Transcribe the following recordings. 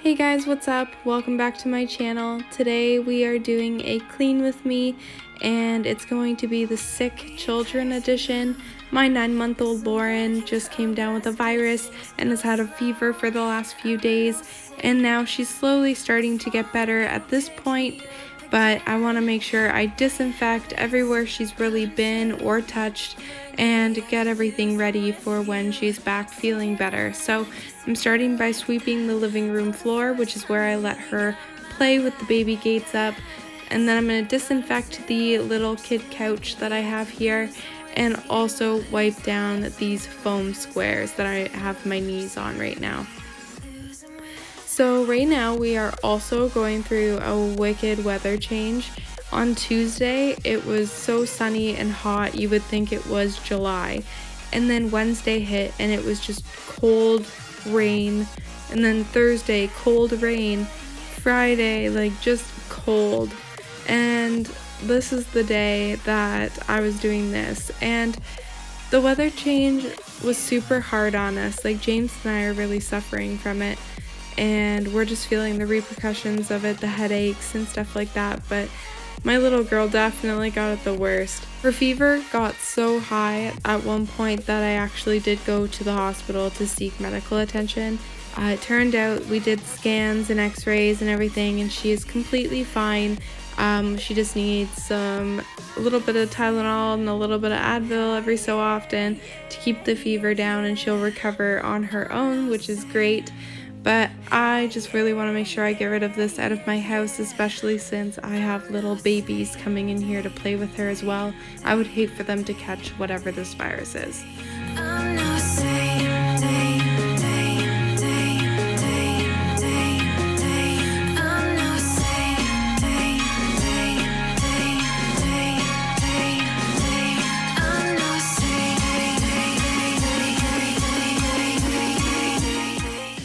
Hey guys, what's up? Welcome back to my channel. Today we are doing a clean with me and it's going to be the sick children edition. My 9-month-old Lauren just came down with a virus and has had a fever for the last few days, and now she's slowly starting to get better at this point, but I want to make sure I disinfect everywhere she's really been or touched and get everything ready for when she's back feeling better. So I'm starting by sweeping the living room floor, which is where I let her play with the baby gates up, and then I'm going to disinfect the little kid couch that I have here and also wipe down these foam squares that I have my knees on right now. So right now we are also going through a wicked weather change. On Tuesday it was so sunny and hot you would think it was July, and then Wednesday hit and it was just cold rain, and then Thursday cold rain, Friday just cold, and this is the day that I was doing this, and the weather change was super hard on us. James and I are really suffering from it, and we're just feeling the repercussions of it, the headaches and stuff like that, but my little girl definitely got it the worst. Her fever got so high at one point that I actually did go to the hospital to seek medical attention. It turned out we did scans and x-rays and everything, and she is completely fine. She just needs a little bit of Tylenol and a little bit of Advil every so often to keep the fever down, and she'll recover on her own, which is great. But I just really want to make sure I get rid of this out of my house, especially since I have little babies coming in here to play with her as well. I would hate for them to catch whatever this virus is.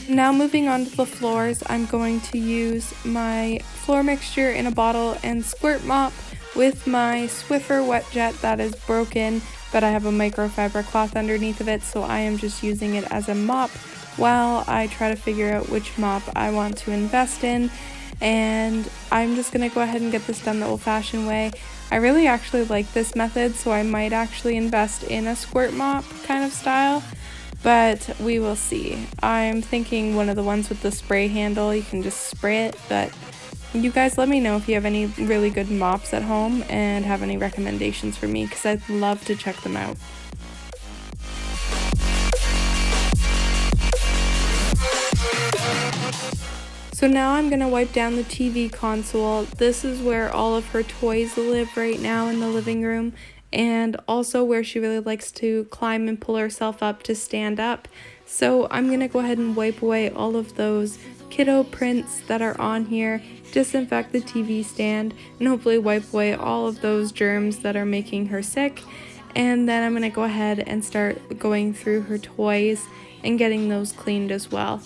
Now moving on to the floors, I'm going to use my floor mixture in a bottle and squirt mop with my Swiffer wet jet that is broken, but I have a microfiber cloth underneath of it, so I am just using it as a mop while I try to figure out which mop I want to invest in. And I'm just going to go ahead and get this done the old-fashioned way. I really actually like this method, so I might actually invest in a squirt mop kind of style, but we will see. I'm thinking one of the ones with the spray handle, you can just spray it, but you guys let me know if you have any really good mops at home and have any recommendations for me, because I'd love to check them out. So now I'm going to wipe down the TV console. This is where all of her toys live right now in the living room, and also where she really likes to climb and pull herself up to stand up. So I'm going to go ahead and wipe away all of those kiddo prints that are on here, disinfect the TV stand, and hopefully wipe away all of those germs that are making her sick. And then I'm going to go ahead and start going through her toys and getting those cleaned as well.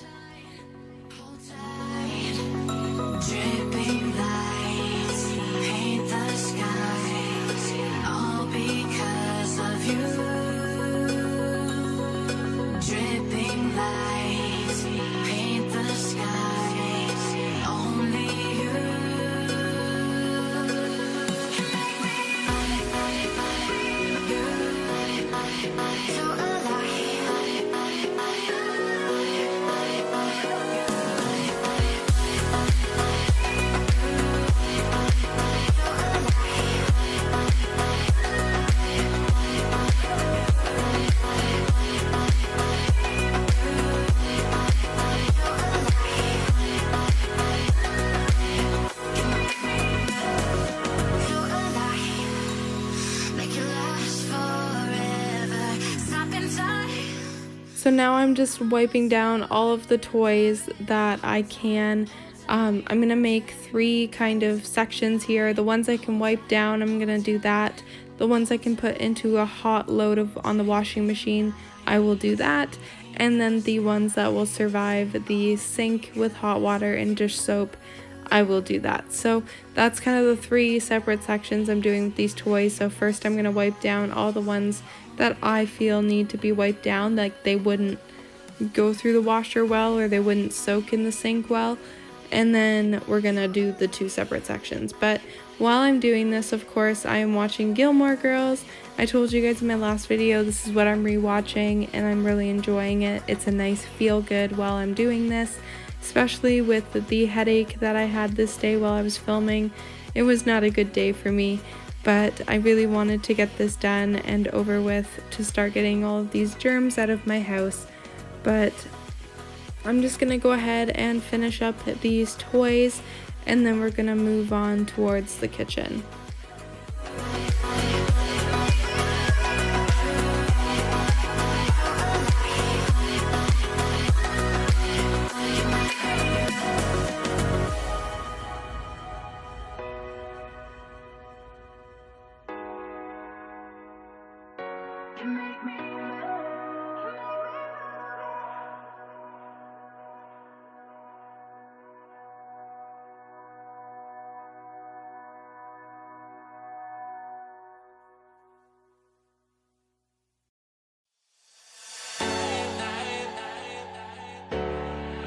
So now I'm just wiping down all of the toys that I can. I'm going to make 3 kind of sections here. The ones I can wipe down, I'm going to do that. The ones I can put into a hot load on the washing machine, I will do that. And then the ones that will survive the sink with hot water and dish soap, I will do that. So that's kind of the 3 separate sections I'm doing with these toys. So first I'm going to wipe down all the ones that I feel need to be wiped down, like they wouldn't go through the washer well, or they wouldn't soak in the sink well. And then we're gonna do the 2 separate sections. But while I'm doing this, of course, I am watching Gilmore Girls. I told you guys in my last video, this is what I'm rewatching, and I'm really enjoying it. It's a nice feel good while I'm doing this, especially with the headache that I had this day while I was filming. It was not a good day for me, but I really wanted to get this done and over with to start getting all of these germs out of my house. But I'm just gonna go ahead and finish up these toys, and then we're gonna move on towards the kitchen.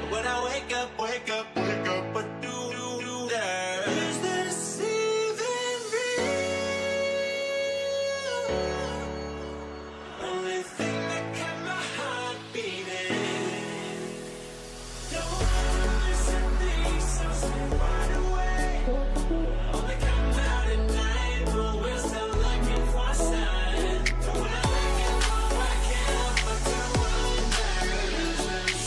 When I wake up, what do there? Is this even real? Only thing that kept my heart beating. Don't listen, things so stay wide awake. Only come out at night, but we're still looking for a sign. When I wake up, I can't help but to wonder. Is this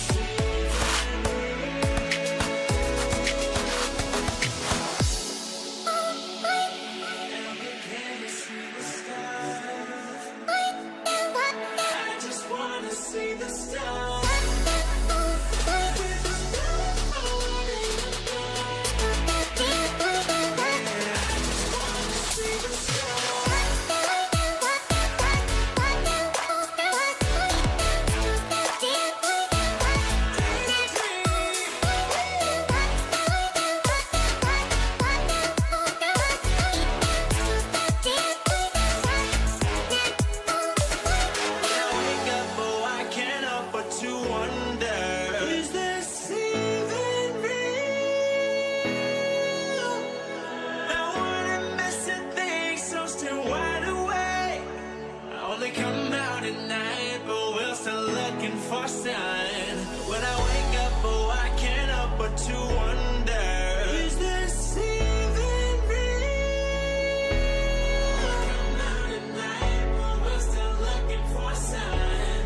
see the stars. Come out at night, but we're still looking for sign. When I wake up, oh, I can't help but to wonder, is this even real? Come out at night, but we're still looking for sign.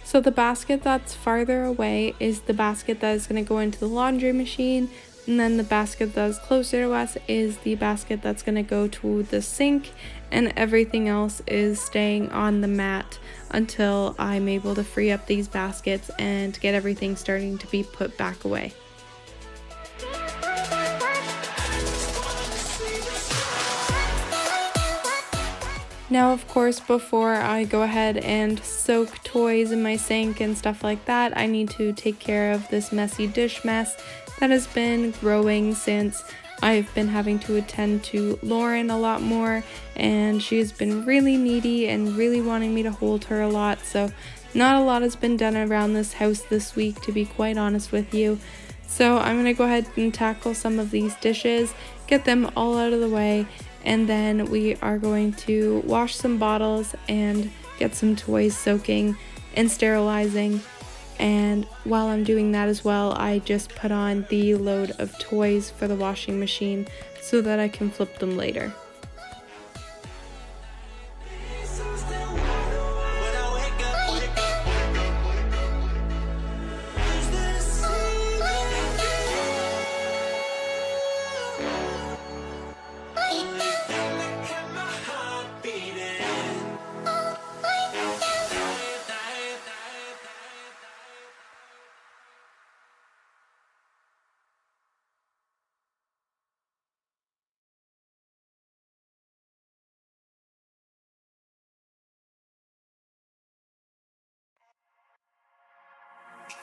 So the basket that's farther away is the basket that is going to go into the laundry machine, and then the basket that's closer to us is the basket that's going to go to the sink, and everything else is staying on the mat until I'm able to free up these baskets and get everything starting to be put back away. Now, of course, before I go ahead and soak toys in my sink and stuff like that, I need to take care of this messy dish mess that has been growing since I've been having to attend to Lauren a lot more, and she's been really needy and really wanting me to hold her a lot, so not a lot has been done around this house this week, to be quite honest with you. So I'm going to go ahead and tackle some of these dishes, get them all out of the way, and then we are going to wash some bottles and get some toys soaking and sterilizing. And while I'm doing that as well, I just put on the load of toys for the washing machine so that I can flip them later.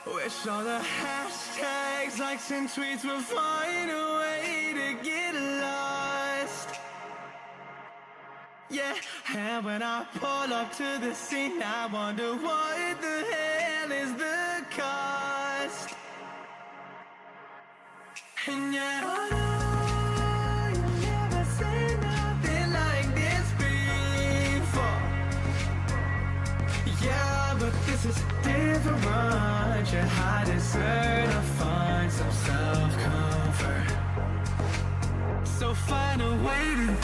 Wish all the hashtags, likes, and tweets would find a way to get lost. Yeah, and when I pull up to the scene, I wonder what the hell is the cost. And yeah, oh no, you never seen nothing like this before. Yeah, but this is different. Yeah, I deserve to find some self-comfort. So find a way to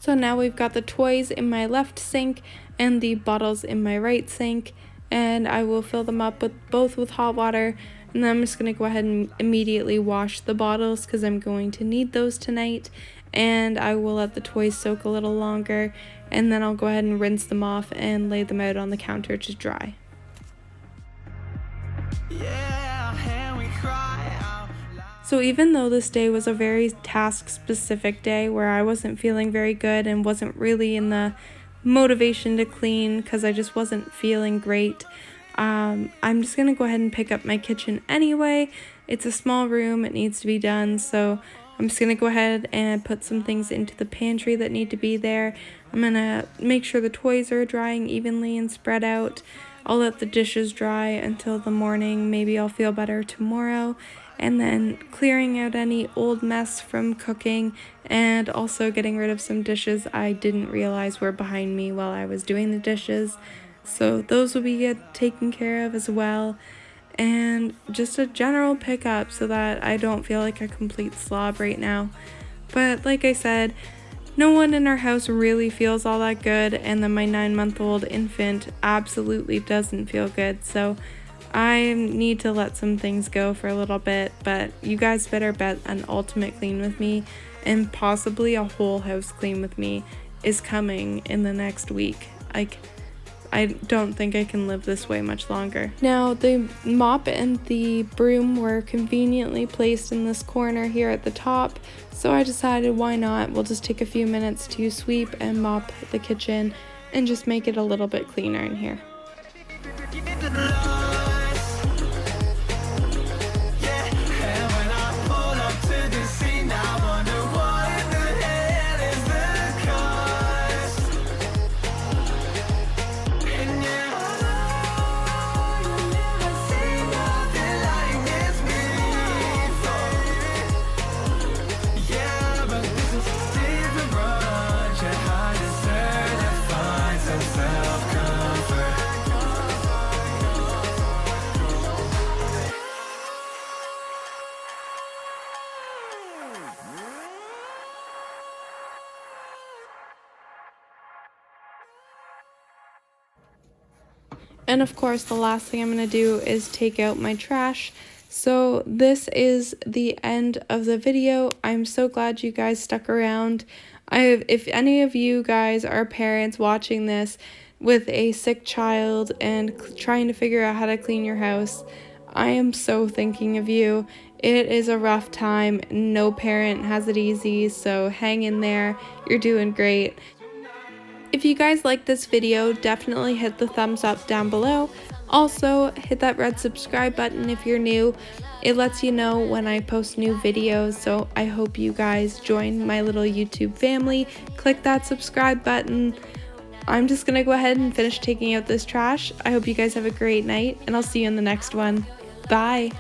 So now we've got the toys in my left sink and the bottles in my right sink, and I will fill them up with both with hot water, and then I'm just going to go ahead and immediately wash the bottles because I'm going to need those tonight, and I will let the toys soak a little longer, and then I'll go ahead and rinse them off and lay them out on the counter to dry. So even though this day was a very task-specific day where I wasn't feeling very good and wasn't really in the motivation to clean because I just wasn't feeling great, I'm just going to go ahead and pick up my kitchen anyway. It's a small room, it needs to be done, so I'm just going to go ahead and put some things into the pantry that need to be there. I'm going to make sure the toys are drying evenly and spread out. I'll let the dishes dry until the morning. Maybe I'll feel better tomorrow. And then clearing out any old mess from cooking, and also getting rid of some dishes I didn't realize were behind me while I was doing the dishes. So those will be taken care of as well. And just a general pickup so that I don't feel like a complete slob right now. But like I said, no one in our house really feels all that good, and then my 9-month-old infant absolutely doesn't feel good. So I need to let some things go for a little bit, but you guys better bet an ultimate clean with me and possibly a whole house clean with me is coming in the next week. I don't think I can live this way much longer. Now, the mop and the broom were conveniently placed in this corner here at the top, so I decided why not? We'll just take a few minutes to sweep and mop the kitchen and just make it a little bit cleaner in here. And of course, the last thing I'm going to do is take out my trash. So this is the end of the video. I'm so glad you guys stuck around. If any of you guys are parents watching this with a sick child and trying to figure out how to clean your house, I am so thinking of you. It is a rough time. No parent has it easy, so hang in there. You're doing great. If you guys like this video, definitely hit the thumbs up down below. Also, hit that red subscribe button if you're new. It lets you know when I post new videos, so I hope you guys join my little YouTube family. Click that subscribe button. I'm just gonna go ahead and finish taking out this trash. I hope you guys have a great night, and I'll see you in the next one. Bye!